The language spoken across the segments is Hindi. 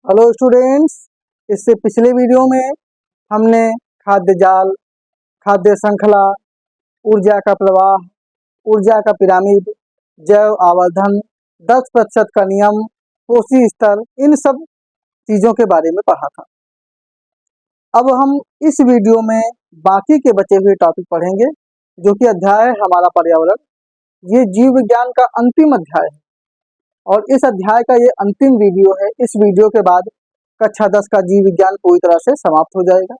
Hello students. इससे पिछले वीडियो में हमने खाद्य जाल, खाद्य श्रृंखला, ऊर्जा का प्रवाह, ऊर्जा का पिरामिड, जैव आवर्धन, 10% का नियम, कोशी स्तर, इन सब चीज़ों के बारे में पढ़ा था। अब हम इस वीडियो में बाकी के बचे हुए टॉपिक पढ़ेंगे, जो कि अध्याय है हमारा पर्यावरण। ये जीव विज्ञान का अंतिम अध्याय है और इस अध्याय का ये अंतिम वीडियो है। इस वीडियो के बाद कक्षा 10 का जीव विज्ञान पूरी तरह से समाप्त हो जाएगा।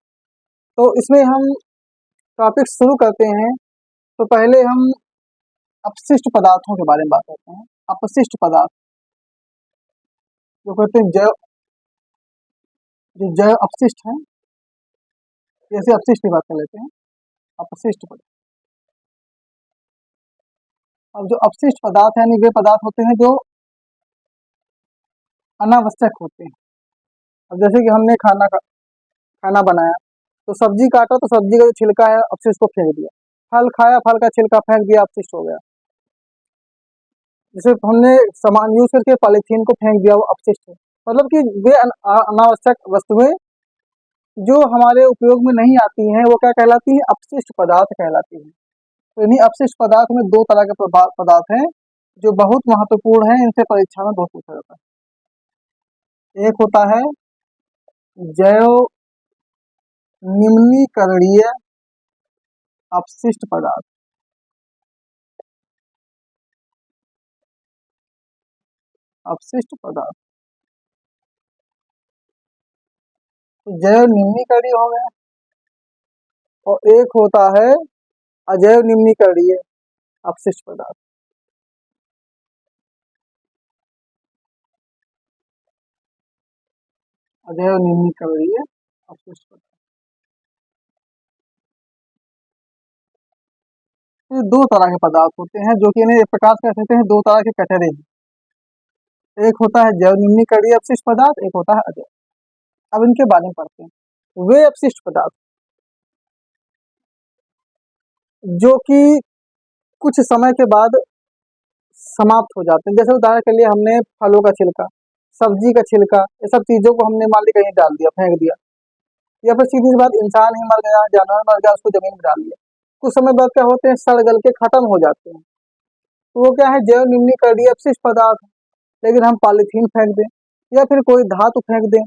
तो इसमें हम टॉपिक शुरू करते हैं। तो पहले हम अपशिष्ट पदार्थों के बारे में बात करते हैं। अपशिष्ट पदार्थ जो कहते हैं जो जैव अपशिष्ट हैं, जैसे अपशिष्ट की बात कर लेते हैं। अपशिष्ट पदार्थ, अब जो अपशिष्ट पदार्थ यानी वे पदार्थ होते हैं जो अनावश्यक होते हैं। अब जैसे कि हमने खाना बनाया, तो सब्जी काटा तो सब्जी का जो छिलका है अपशिष्ट को फेंक दिया। फल खाया, फल का छिलका फेंक दिया, अपशिष्ट हो गया। जैसे हमने सामान यूज करके पॉलीथीन को फेंक दिया, वो अपशिष्ट है। मतलब कि वे अनावश्यक वस्तुएं जो हमारे उपयोग में नहीं आती हैं, वो क्या कहलाती हैं? अपशिष्ट पदार्थ कहलाती हैं। तो इन्हीं अपशिष्ट पदार्थ में दो तरह के पदार्थ हैं जो बहुत महत्वपूर्ण हैं। इनसे परीक्षा में बहुत पूछा जाता है। एक होता है जैव निम्नीकरणीय अपशिष्ट पदार्थ। अपशिष्ट पदार्थ तो जैव निम्नीकरणीय हो गया, और एक होता है अजैव निम्नीकरणीय अपशिष्ट पदार्थ। अजैव निम्नीकरणीय अपशिष्ट पदार्थ, ये दो तरह के पदार्थ होते हैं, जो कि इन्हें एक प्रकार से कह सकते हैं दो तरह के कैटेगरी हैं। एक होता है जैव निम्नीकरणीय अपशिष्ट पदार्थ, एक होता है अजैव। अब इनके बारे में पढ़ते हैं। वे अपशिष्ट पदार्थ जो कि कुछ समय के बाद समाप्त हो जाते हैं। जैसे उदाहरण के लिए हमने फलों का छिलका, सब्जी का छिलका, ये सब चीजों को हमने मान ली कहीं डाल दिया, फेंक दिया, या फिर सीधी सी बात, इंसान ही मर गया, जानवर मर गया, उसको जमीन में डाल दिया। कुछ समय बाद क्या होते हैं? सड़ गल के खत्म हो जाते हैं। तो वो क्या है? जैव निम्नीकरणीय अपशिष्ट पदार्थ। लेकिन हम पॉलीथीन फेंक दें या फिर कोई धातु फेंक दें,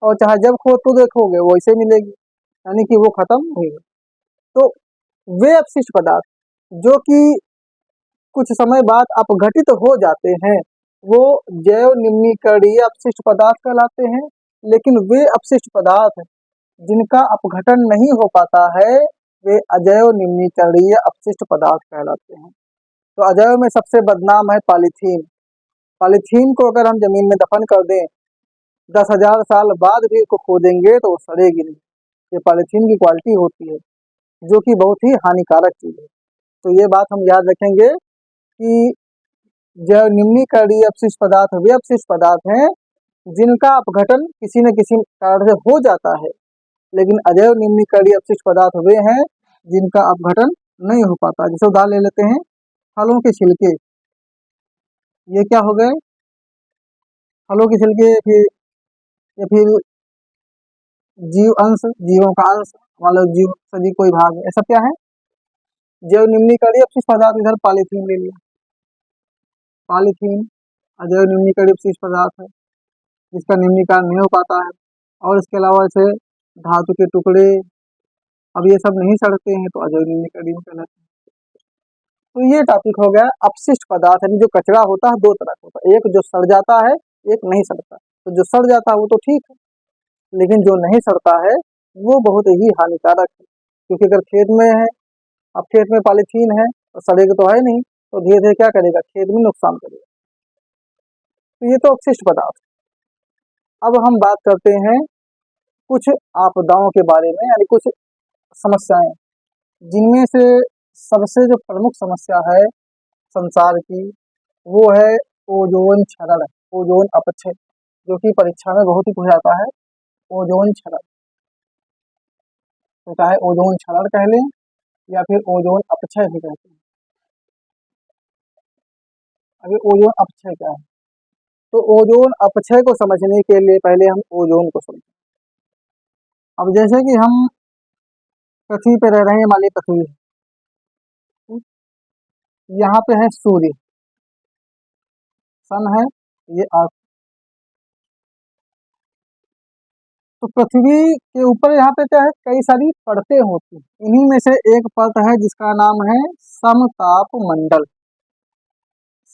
और चाहे जब खो तो देखोगे वैसे मिलेगी, यानी कि वो खत्म नहीं हुई। तो वे अपशिष्ट पदार्थ जो कि कुछ समय बाद अपघटित हो जाते हैं, वो जैव निम्नीकरणीय अपशिष्ट पदार्थ कहलाते हैं। लेकिन वे अपशिष्ट पदार्थ जिनका अपघटन नहीं हो पाता है, वे अजैव निम्नीकरणीय अपशिष्ट पदार्थ कहलाते हैं। तो अजैव में सबसे बदनाम है पॉलीथीन। पॉलीथीन को अगर हम जमीन में दफन कर दें, 10,000 साल बाद भी इसको खोदेंगे तो वो सड़ेगी नहीं। ये पॉलीथीन की क्वालिटी होती है, जो कि बहुत ही हानिकारक चीज है। तो ये बात हम याद रखेंगे कि जैव निम्नीकरणीय अपशिष्ट पदार्थ वे अपशिष्ट पदार्थ हैं जिनका अपघटन किसी न किसी कारण से हो जाता है। लेकिन अजैव निम्नीकरणीय अपशिष्ट पदार्थ वे हैं जिनका अपघटन नहीं हो पाता। जैसे उदाहरण ले लेते हैं फलों के छिलके। ये क्या हो गए? फलों के छिलके, या फिर जीव अंश, जीवों का अंश, मतलब जीव सभी कोई भाग, ऐसा क्या है? जैव निम्नीकरणीय अपशिष्ट पदार्थ। इधर पॉलीथीन ले लिया, पॉलीथीन अजैव निम्नीकरणीय अपशिष्ट पदार्थ है जिसका निम्नीकरण नहीं हो पाता है। और इसके अलावा जैसे धातु के टुकड़े, अब ये सब नहीं सड़ते हैं तो अजैव निम्नीकरणीय कहलाते हैं। तो ये टॉपिक हो गया अपशिष्ट पदार्थ, यानी जो कचरा होता है दो तरह का होता है, एक जो सड़ जाता है, एक नहीं सड़ता। तो जो सड़ जाता है वो तो ठीक है, लेकिन जो नहीं सड़ता है वो बहुत ही हानिकारक है। क्योंकि अगर खेत में है, अब खेत में पॉलीथीन है और सड़ेगा तो है नहीं, तो धीरे धीरे क्या करेगा? खेत में नुकसान करेगा। तो ये तो अपशिष्ट पदार्थ। अब हम बात करते हैं कुछ आपदाओं के बारे में, यानी कुछ समस्याएं, जिनमें से सबसे जो प्रमुख समस्या है संसार की, वो है ओजोन क्षरण, ओजोन अपक्षय, जो कि परीक्षा में बहुत ही पूछा जाता है। ओजोन क्षरण, तो चाहे ओजोन क्षरण कह लें या फिर ओजोन अपक्षय भी कहते हैं। अभी ओजोन अपक्षय क्या है? तो ओजोन अपक्षय को समझने के लिए पहले हम ओजोन को समझें। अब जैसे कि हम पृथ्वी पे रह रहे हैं, हमारी पृथ्वी है, यहाँ पे है सूर्य, सन है, ये अर्थ। तो पृथ्वी के ऊपर यहाँ पे क्या है, कई सारी परतें होती हैं। इन्हीं में से एक परत है जिसका नाम है समताप मंडल।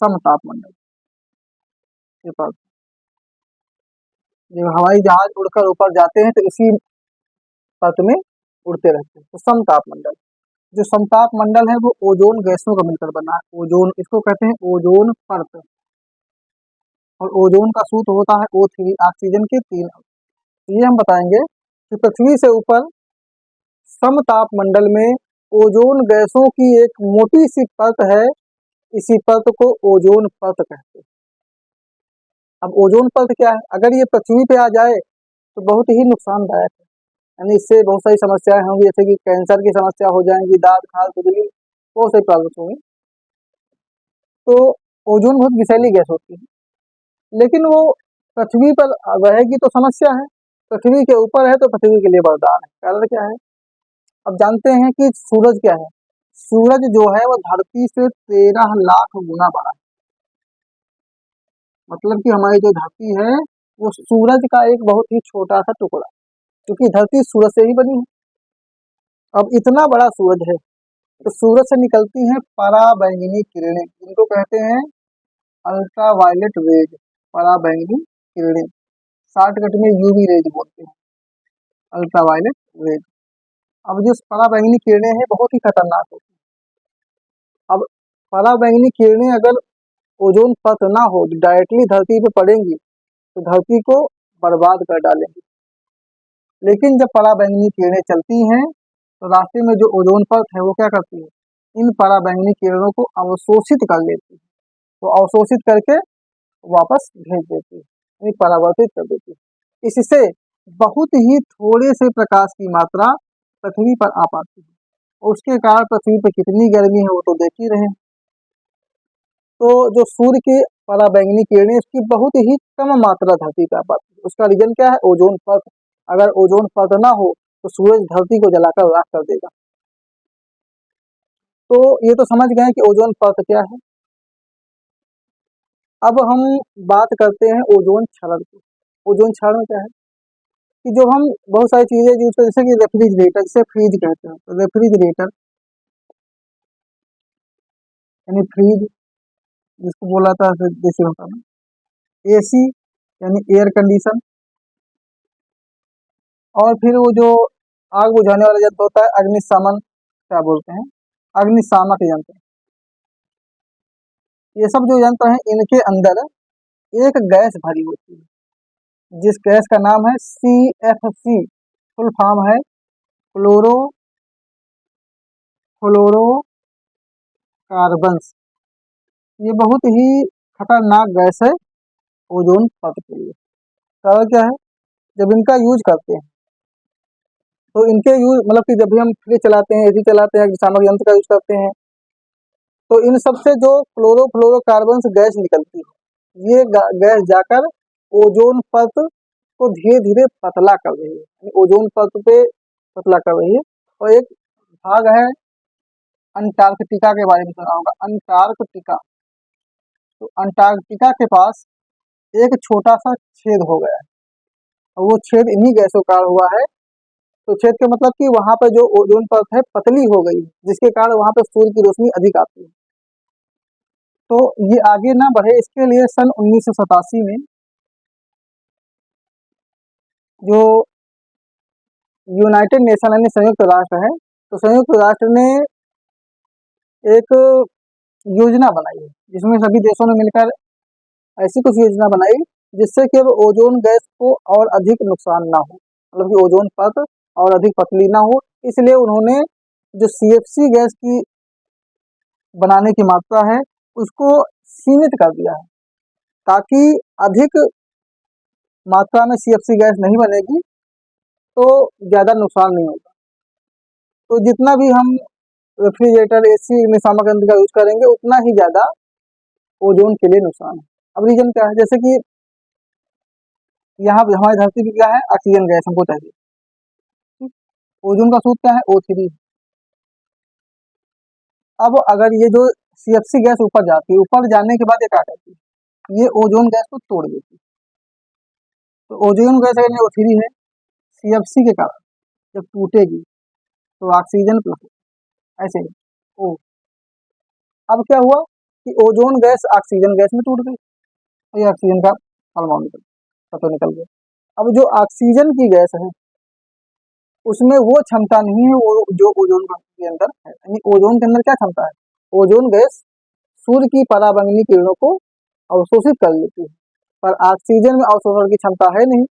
समताप मंडल ये परत, जब हवाई जहाज उड़कर ऊपर जाते हैं तो इसी परत में उड़ते रहते हैं। तो समताप मंडल, जो समताप मंडल है वो ओजोन गैसों का मिलकर बना है। ओजोन, इसको कहते हैं ओजोन परत। और ओजोन का सूत्र होता है O3, ऑक्सीजन के 3। ये हम बताएंगे कि पृथ्वी से ऊपर समताप मंडल में ओजोन गैसों की एक मोटी सी परत है। इसी परत को ओजोन परत कहते हैं। अब ओजोन परत क्या है, अगर ये पृथ्वी पे आ जाए तो बहुत ही नुकसानदायक है। यानी इससे बहुत सारी समस्याएं होंगी, जैसे कि कैंसर की समस्या हो जाएंगी, दांत खाल खुजली, बहुत सारी प्रॉब्लम होंगी। तो ओजोन बहुत विषैली गैस होती है, लेकिन वो पृथ्वी पर रहेगी तो समस्या है, पृथ्वी के ऊपर है तो पृथ्वी के लिए वरदान है। कारण क्या है, अब जानते हैं कि सूरज क्या है। सूरज जो है वो धरती से 13 लाख गुना बड़ा है। मतलब कि हमारी जो धरती है वो सूरज का एक बहुत ही छोटा सा टुकड़ा, क्योंकि धरती सूरज से ही बनी है। अब इतना बड़ा सूरज है, तो सूरज से निकलती हैं पराबैंगनी किरणें, जिनको कहते हैं अल्ट्रा वायलेट रेज। पराबैंगनी किरणें, शॉर्टकट में यूवी रेज बोलते हैं, अल्ट्रा वायलेट रेज। अब जो पराबैंगनी किरणें हैं बहुत ही खतरनाक होती हैं। अब पराबैंगनी किरणें अगर ओजोन परत ना हो, डायरेक्टली धरती पे पड़ेंगी तो धरती को बर्बाद कर डालेंगी। लेकिन जब पराबैंगनी किरणें चलती हैं तो रास्ते में जो ओजोन परत है वो क्या करती है, इन पराबैंगनी किरणों को अवशोषित कर लेती है। वो अवशोषित करके वापस भेज देती है, यानी परावर्तित कर देती है। इससे बहुत ही थोड़े से प्रकाश की मात्रा पृथ्वी पर आ पाती है, और उसके कारण पृथ्वी पर कितनी गर्मी है वो तो देख ही रहे हैं। तो जो सूर्य की पराबैंगनी किरणें, इसकी बहुत ही कम मात्रा धरती पर आ पाती है। उसका रीजन क्या है, ओजोन परत। अगर ओजोन परत ना हो तो सूरज धरती को जलाकर राख कर देगा। तो ये तो समझ गए कि ओजोन परत क्या है। अब हम बात करते हैं ओजोन क्षरण की। ओजोन क्षरण क्या है कि जो हम बहुत सारी चीजें यूज करते हैं, जैसे कि रेफ्रिजरेटर, जिसे फ्रीज कहते हैं, तो रेफ्रिजरेटर यानी फ्रीज जिसको बोला था देसी भाषा में, एसी यानी एयर कंडीशन, और फिर वो जो आग बुझाने वाला यंत्र होता है अग्निशमन, क्या बोलते हैं, अग्निशामक यंत्र। ये सब जो यंत्र हैं इनके अंदर एक गैस भरी होती है, जिस गैस का नाम है CFC। फुल फॉर्म है क्लोरो फ्लोरोकार्बन्स। ये बहुत ही खतरनाक गैस है ओजोन परत के लिए। कारण क्या है, जब इनका यूज करते हैं तो इनके यूज मतलब कि जब भी हम फ्रिज चलाते हैं, एसी चलाते हैं, अग्निशामक यंत्र का यूज करते हैं, तो इन सबसे जो क्लोरोफ्लोरोकार्बन्स गैस निकलती है, ये गैस जाकर ओजोन परत को धीरे धीरे पतला कर रही है, यानी ओजोन परत पे पतला कर रही है। और एक भाग है अंटार्कटिका के बारे में सुना होगा, अंटार्कटिका। तो अंटार्कटिका के पास एक छोटा सा छेद हो गया है, और वो छेद इन्हीं गैसों का हुआ है। तो छेद का मतलब कि वहां पर जो ओजोन परत है पतली हो गई, जिसके कारण वहां पर सूर्य की रोशनी अधिक आती है। तो ये आगे ना बढ़े इसके लिए सन 1987 में जो यूनाइटेड नेशन यानी संयुक्त राष्ट्र है, तो संयुक्त राष्ट्र ने एक योजना बनाई है, जिसमें सभी देशों ने मिलकर ऐसी कुछ योजना बनाई जिससे कि अब ओजोन गैस को और अधिक नुकसान ना हो, मतलब कि ओजोन परत और अधिक पतली ना हो। इसलिए उन्होंने जो CFC गैस की बनाने की मात्रा है उसको सीमित कर दिया है, ताकि अधिक मात्रा में CFC गैस नहीं बनेगी तो ज़्यादा नुकसान नहीं होगा। तो जितना भी हम रेफ्रिजरेटर, एसी, अग्निशामक यंत्र का यूज करेंगे उतना ही ज़्यादा ओजोन के लिए नुकसान है। अब रीजन क्या है, जैसे कि यहाँ पे हमारी धरती पे क्या है, ऑक्सीजन गैस हमको चाहिए। ठीक? ओजोन का सूत्र क्या है, O3। अब अगर ये जो CFC गैस ऊपर जाती है, ऊपर जाने के बाद ये क्या करती है, ये ओजोन गैस को तोड़ देती है। तो ओजोन गैस अगर O3 है, CFC के कारण जब टूटेगी तो ऑक्सीजन प्लस ऐसे ही ओ। अब क्या हुआ कि ओजोन गैस ऑक्सीजन गैस में टूट गई, तो ये ऑक्सीजन का परमाणु निकल तो निकल गया। अब जो ऑक्सीजन की गैस है उसमें वो क्षमता नहीं है वो जो ओजोन के अंदर है। यानी ओजोन के अंदर क्या क्षमता है, ओजोन गैस सूर्य की पराबैंगनी किरणों को अवशोषित कर लेती है, पर ऑक्सीजन में अवशोषण की क्षमता है नहीं।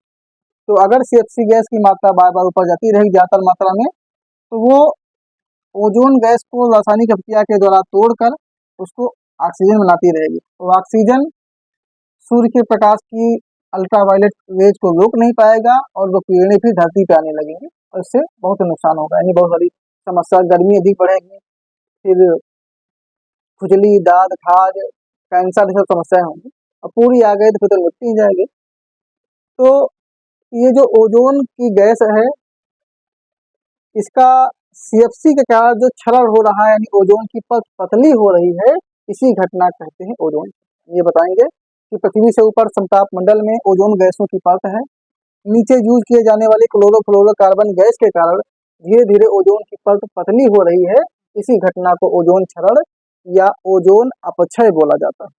तो अगर CFC गैस की मात्रा बार बार ऊपर जाती रहेगी ज्यादा मात्रा में, तो वो ओजोन गैस को रासायनिक अभिक्रिया के द्वारा तोड़कर उसको ऑक्सीजन बनाती रहेगी। तो ऑक्सीजन सूर्य के प्रकाश की अल्ट्रावायलेट रेज को रोक नहीं पाएगा और वो किरणें फिर धरती पे आने लगेंगी और इससे बहुत नुकसान होगा। यानी बहुत सारी समस्या, गर्मी अधिक बढ़ेगी, फिर खुजली, दाद, खाज, कैंसर, सब समस्याएं होंगी और पूरी आ गई तो फिर तो मिट्टी ही जाएगी। तो ये जो ओजोन की गैस है इसका CFC के कारण जो क्षरण हो रहा है, यानी ओजोन की परत पतली हो रही है, इसी घटना कहते हैं ओजोन। ये बताएंगे कि पृथ्वी से ऊपर समताप मंडल में ओजोन गैसों की परत है, नीचे यूज किए जाने वाली क्लोरोफ्लोरोकार्बन गैस के कारण धीरे धीरे ओजोन की परत पतली हो रही है। इसी घटना को ओजोन क्षरण या ओजोन अपक्षय बोला जाता है।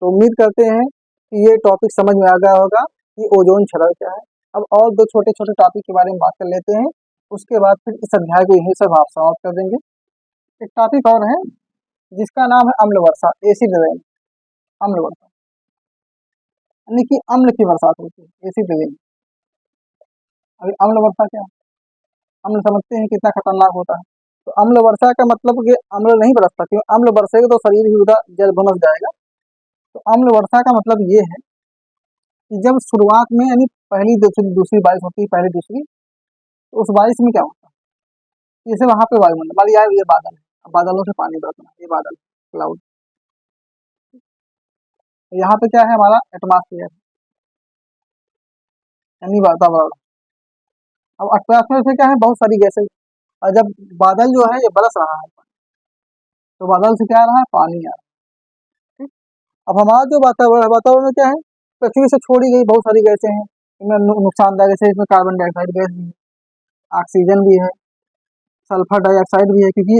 तो उम्मीद करते हैं कि ये टॉपिक समझ में आ गया होगा कि ओजोन क्षरण क्या है। अब और दो छोटे छोटे टॉपिक के बारे में बात कर लेते हैं, उसके बाद फिर इस अध्याय को यहीं सब आप समाप्त कर देंगे। एक टॉपिक और है जिसका नाम है अम्ल वर्षा, एसिड रेन। अम्ल वर्षा यानी कि अम्ल की बरसात होती है, एसिड रेन। अभी अम्ल वर्षा क्या है, अम्ल समझते हैं कितना खतरनाक होता है। तो अम्ल वर्षा का मतलब कि अम्ल नहीं बरसता, क्योंकि अम्ल बरसेगा तो शरीर ही उदा जल भुनस जाएगा। तो अम्ल वर्षा का मतलब ये है कि जब शुरुआत में यानी पहली दूसरी दूसरी बारिश होती है, पहली दूसरी, तो उस बारिश में क्या होता है, जैसे वहां पे वायुमंडल मान लिया ये बादल है, अब बादलों से पानी बरसना, ये बादल क्लाउड, तो यहाँ पे क्या है हमारा एटमॉस्फेयर यानी वातावरण। अब एटमॉस्फेयर से क्या है, बहुत सारी गैसें, और जब बादल जो है ये बरस रहा है तो बादल से क्या आ रहा है, पानी आ रहा है। ठीक? अब हमारा जो वातावरण है, वातावरण में क्या है, पृथ्वी से छोड़ी गई बहुत सारी गैसें हैं, इनमें नुकसानदायक जैसे इसमें कार्बन डाइऑक्साइड गैस भी है, ऑक्सीजन भी है, सल्फर डाइऑक्साइड भी है। क्योंकि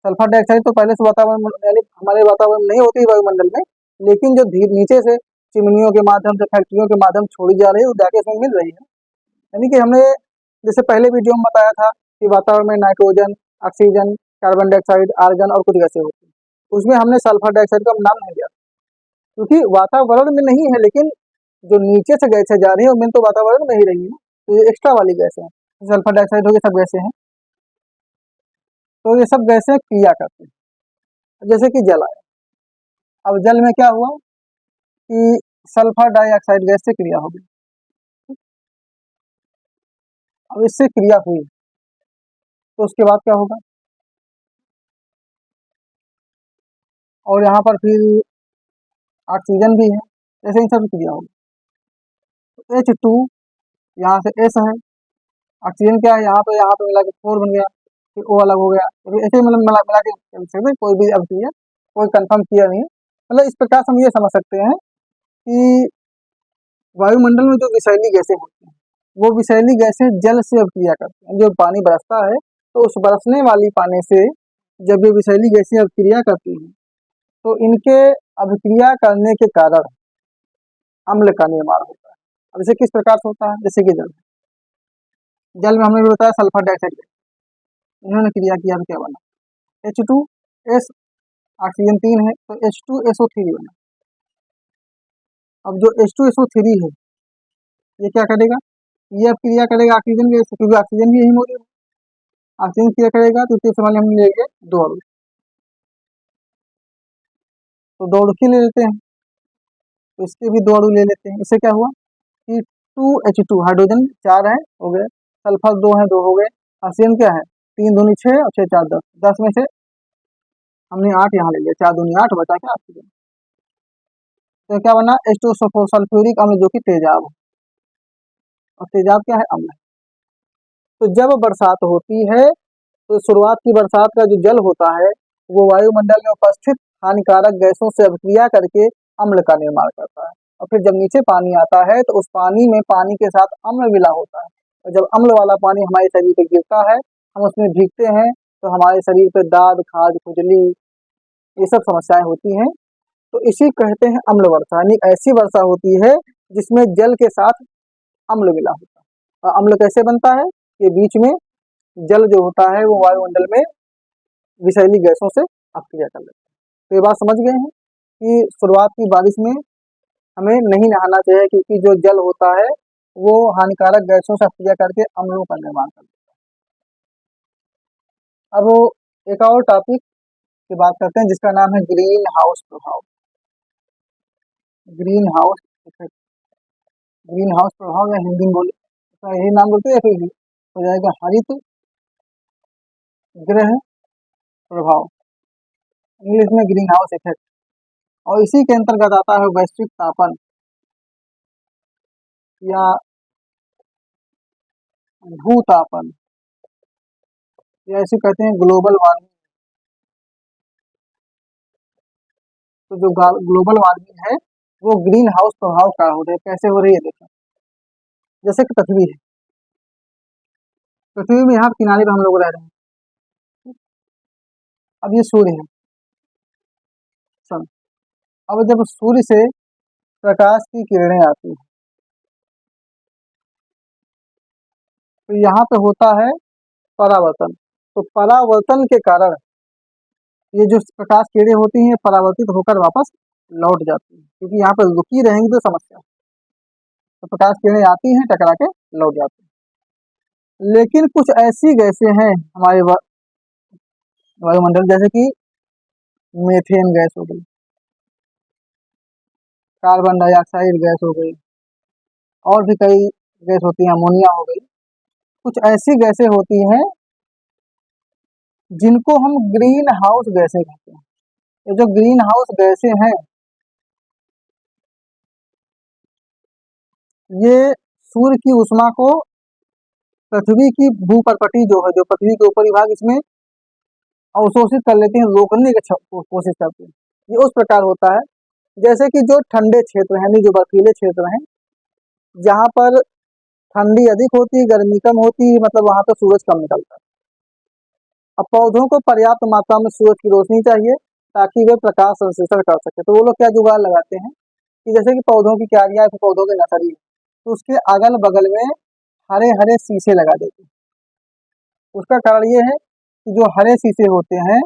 सल्फर डाइऑक्साइड तो पहले से वातावरण यानी हमारे वातावरण में नहीं होती वायुमंडल में, लेकिन जो नीचे से चिमनियों के माध्यम से, फैक्ट्रियों के माध्यम छोड़ी जा रही है, वो जाके इसमें मिल रही है। यानी कि हमने जैसे पहले वीडियो में बताया था कि वातावरण में nitrogen, oxygen, carbon dioxide, argon और कुछ गैसें होती हैं, उसमें हमने सल्फर डाइऑक्साइड का नाम नहीं लिया क्योंकि वातावरण में नहीं है, लेकिन जो नीचे से गैसें जा रही है उनमें तो वातावरण में ही रही है, तो ये एक्स्ट्रा वाली गैसें हैं, सल्फर डाइऑक्साइड हो गई, सब गैसें हैं। तो ये सब गैसें क्रिया करती हैं, जैसे कि जल आया, अब जल में क्या हुआ कि सल्फर डाइऑक्साइड गैस से क्रिया हो गई, अब इससे क्रिया हुई तो उसके बाद क्या होगा, और यहाँ पर फिर ऑक्सीजन भी है, ऐसे ही सब क्रिया होगी। तो H2 यहाँ से S है, ऑक्सीजन क्या है यहाँ पे मिला के 4 बन गया, फिर O अलग हो गया, तो ऐसे ही मतलब मिला मिला के चल सकते, कोई भी अभिक्रिया कोई कंफर्म किया नहीं है। मतलब इस प्रकार से हम ये समझ सकते हैं कि वायुमंडल में जो विषैली गैसें होती हैं वो विषैली गैसें जल से अभिक्रिया करती हैं। जो पानी बरसता है तो उस बरसने वाली पानी से जब ये विषैली गैसें अभिक्रिया करती हैं तो इनके अभिक्रिया करने के कारण अम्ल का निर्माण होता है। अब इसे किस प्रकार से होता है, जैसे कि जल में हमने भी बताया सल्फर डाइऑक्साइड, इन्होंने क्रिया किया तो क्या बना, H2S, ऑक्सीजन 3 है तो H2SO3 बना। अब जो H2SO3 है ये क्या करेगा, ये अब क्रिया करेगा ऑक्सीजन गैस से, क्योंकि ऑक्सीजन भी यही मौजूद है, ऑक्सीजन क्रिया करेगा तो इससे हम लेंगे 2 अणु, तो 2 अणु ले लेते हैं, तो इसके भी 2 अणु ले लेते हैं। इससे क्या हुआ कि 2H2 हाइड्रोजन 4 है हो गए, सल्फर 2 है 2 हो गए, ऑक्सीजन क्या है 3 दूनी 6 और 6 4 10, 10 में से हमने 8 यहाँ ले लिया, 4 दूनी 8 बचा क्या ऑक्सीजन। तो क्या बना, H2SO4 सल्फ्यूरिक अम्ल जो कि तेजाब है, और तेजाब क्या है, अम्ल है। तो जब बरसात होती है तो शुरुआत की बरसात का जो जल होता है वो वायुमंडल में उपस्थित हानिकारक गैसों से अभिक्रिया करके अम्ल का निर्माण करता है, और फिर जब नीचे पानी आता है तो उस पानी में पानी के साथ अम्ल मिला होता है, और जब अम्ल वाला पानी हमारे शरीर पे गिरता है, हम उसमें भीगते हैं, तो हमारे शरीर पे दाद, खाज, खुजली, ये सब समस्याएं होती हैं। तो इसी कहते हैं अम्ल वर्षा, यानी ऐसी वर्षा होती है जिसमें जल के साथ अम्ल मिला होता है। और अम्ल कैसे बनता है, ये बीच में जल जो होता है वो वायुमंडल में विषैली गैसों से अक्रिया कर लेता है। तो ये बात समझ गए हैं कि शुरुआत की बारिश में हमें नहीं नहाना चाहिए, क्योंकि जो जल होता है वो हानिकारक गैसों से अक्रिया करके अम्लों का निर्माण करता है। अब वो एक और टॉपिक की बात करते हैं जिसका नाम है ग्रीन हाउस प्रभाव। Green house effect, green house प्रभाव, या हिंदी में बोले तो यही नाम बोलते हैं, या फिर हो जाएगा हरित ग्रह प्रभाव, इंग्लिश में ग्रीन हाउस इफेक्ट। और इसी के अंतर्गत आता है वैश्विक तापन, या भूतापन, या इसे कहते हैं ग्लोबल वार्मिंग। तो जो ग्लोबल वार्मिंग है वो ग्रीन हाउस प्रभाव का हो रही है। कैसे हो रही है देखें, जैसे कि पृथ्वी है, पृथ्वी में यहाँ किनारे पे हम लोग रह रहे हैं। अब ये सूर्य है, सन। अब जब सूर्य से प्रकाश की किरणें आती है तो यहाँ पे होता है परावर्तन। तो परावर्तन के कारण ये जो प्रकाश किरणें होती हैं परावर्तित होकर वापस लौट जाती हैं, क्योंकि यहाँ पर रुकी रहेंगी तो समस्या। तो प्रकाश किरणें आती हैं, टकरा के लौट जाती हैं। लेकिन कुछ ऐसी गैसें हैं हमारे वायुमंडल, जैसे कि मीथेन गैस हो गई, कार्बन डाइऑक्साइड गैस हो गई, और भी कई गैस होती हैं, अमोनिया हो गई। कुछ ऐसी गैसें होती हैं जिनको हम ग्रीन हाउस गैसें कहते हैं। ये जो ग्रीन हाउस गैसें हैं ये सूर्य की ऊष्मा को पृथ्वी की भूपर्पटी जो है, जो पृथ्वी के ऊपरी भाग, इसमें अवशोषित कर लेते हैं, रोकने की कोशिश करते हैं। ये उस प्रकार होता है जैसे कि जो ठंडे क्षेत्र हैं, यानी जो बर्फीले क्षेत्र हैं, जहाँ पर ठंडी अधिक होती है, गर्मी कम होती है, मतलब वहां पर सूरज कम निकलता है। अब पौधों को पर्याप्त मात्रा में सूरज की रोशनी चाहिए ताकि वे प्रकाश संश्लेषण कर सके। तो वो लोग क्या जुगाड़ लगाते हैं कि जैसे कि पौधों की क्यारियां, पौधों की नर्सरी, तो उसके अगल बगल में हरे हरे शीशे लगा देते हैं। उसका कारण ये है कि जो हरे शीशे होते हैं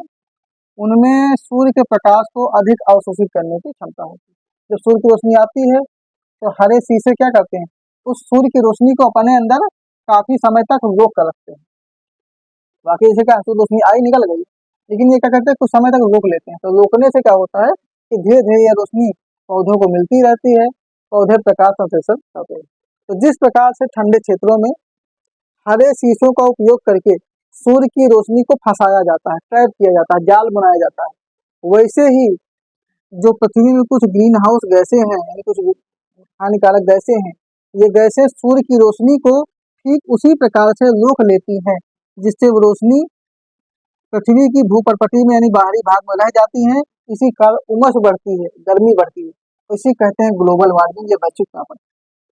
उनमें सूर्य के प्रकाश को अधिक अवशोषित करने की क्षमता होती है। जब सूर्य की रोशनी आती है तो हरे शीशे क्या करते हैं, उस सूर्य की रोशनी को अपने अंदर काफी समय तक रोक कर रखते हैं। बाकी जैसे क्या सूर्य रोशनी आई निकल गई, लेकिन ये क्या करते हैं, कुछ समय तक रोक लेते हैं। तो रोकने से क्या होता है कि धीरे धीरे यह रोशनी पौधों को मिलती रहती है, पौधे प्रकाश संश्लेषण करते हैं। तो जिस प्रकार से ठंडे क्षेत्रों में हरे शीशों का उपयोग करके सूर्य की रोशनी को फंसाया जाता है, ट्रैप किया जाता है, जाल बनाया जाता है, वैसे ही जो पृथ्वी में कुछ ग्रीन हाउस गैसें हैं, यानी कुछ हानिकारक गैसें हैं, ये गैसें सूर्य की रोशनी को ठीक उसी प्रकार से रोक लेती हैं जिससे वो रोशनी पृथ्वी की भूपर्पटी में यानी बाहरी भाग में रह जाती हैं। इसी कारण उमस बढ़ती है, गर्मी बढ़ती है। तो इसी कहते हैं ग्लोबल वार्मिंग या वैश्विक तापन।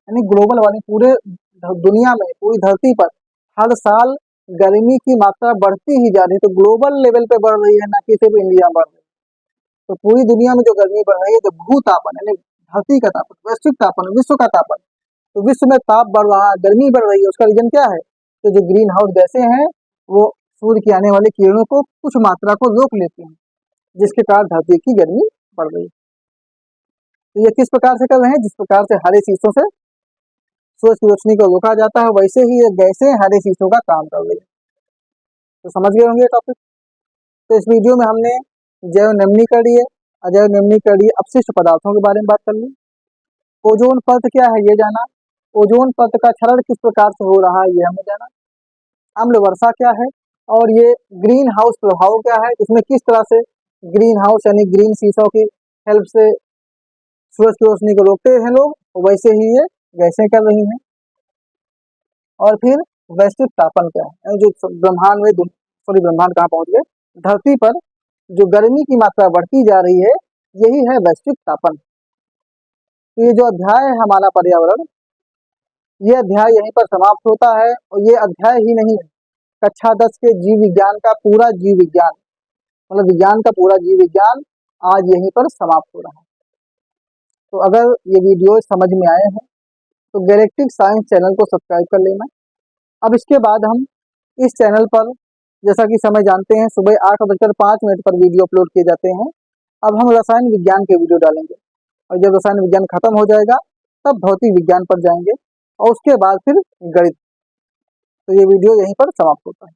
यानी ग्लोबल वार्मिंग पूरे दुनिया में, पूरी धरती पर हर साल गर्मी की मात्रा बढ़ती ही जा रही है। तो ग्लोबल लेवल पे बढ़ रही है, ना कि सिर्फ इंडिया में बढ़ रही है। तो पूरी दुनिया में जो गर्मी बढ़ रही है, जो भूतापन यानी धरती का तापन, वैश्विक तापन, विश्व का तापन, तो विश्व में ताप बढ़ रहा है, गर्मी बढ़ रही है, उसका रीजन क्या है, तो जो ग्रीन हाउस गैसें हैं वो सूर्य की आने वाली किरणों को कुछ मात्रा को रोक लेती हैं, जिसके कारण धरती की गर्मी बढ़ रही है। तो ये किस प्रकार से कर रहे हैं, जिस प्रकार से हरे शीशों से सूरज की रोशनी को रोका जाता है, वैसे ही ये गैसें हरे शीशों का काम कर रही है। तो समझ गए होंगे टॉपिक। तो इस वीडियो में हमने जैव नम्नीकरणीय, अजैव नम्नीकरणीय अपशिष्ट पदार्थों के बारे में बात कर ली। ओजोन परत क्या है ये जाना, ओजोन परत का क्षरण किस प्रकार से हो रहा है ये हमने जाना, अम्ल वर्षा क्या है, और ये ग्रीन हाउस प्रभाव क्या है, इसमें किस तरह से ग्रीन हाउस यानी ग्रीन शीशों की हेल्प से सूरज की रोशनी को रोकते हैं लोग, वैसे ही ये गैसें कर रही हैं। और फिर वैश्विक तापन क्या है, जो ब्रह्मांड में सॉरी ब्रह्मांड कहाँ पहुंच गए, धरती पर जो गर्मी की मात्रा बढ़ती जा रही है, यही है वैश्विक तापन। तो ये जो अध्याय है हमारा पर्यावरण, ये अध्याय यहीं पर समाप्त होता है। और ये अध्याय ही नहीं, कक्षा 10 के जीव विज्ञान का पूरा जीव विज्ञान, मतलब विज्ञान का पूरा जीव विज्ञान आज यहीं पर समाप्त हो रहा है। तो अगर ये वीडियो समझ में आए हैं तो गैलेक्टिक साइंस चैनल को सब्सक्राइब कर लेना। अब इसके बाद हम इस चैनल पर, जैसा कि समय जानते हैं, सुबह 8:05 पर वीडियो अपलोड किए जाते हैं। अब हम रसायन विज्ञान के वीडियो डालेंगे, और जब रसायन विज्ञान खत्म हो जाएगा तब भौतिक विज्ञान पर जाएंगे, और उसके बाद फिर गणित। तो ये वीडियो यहीं पर समाप्त होता है।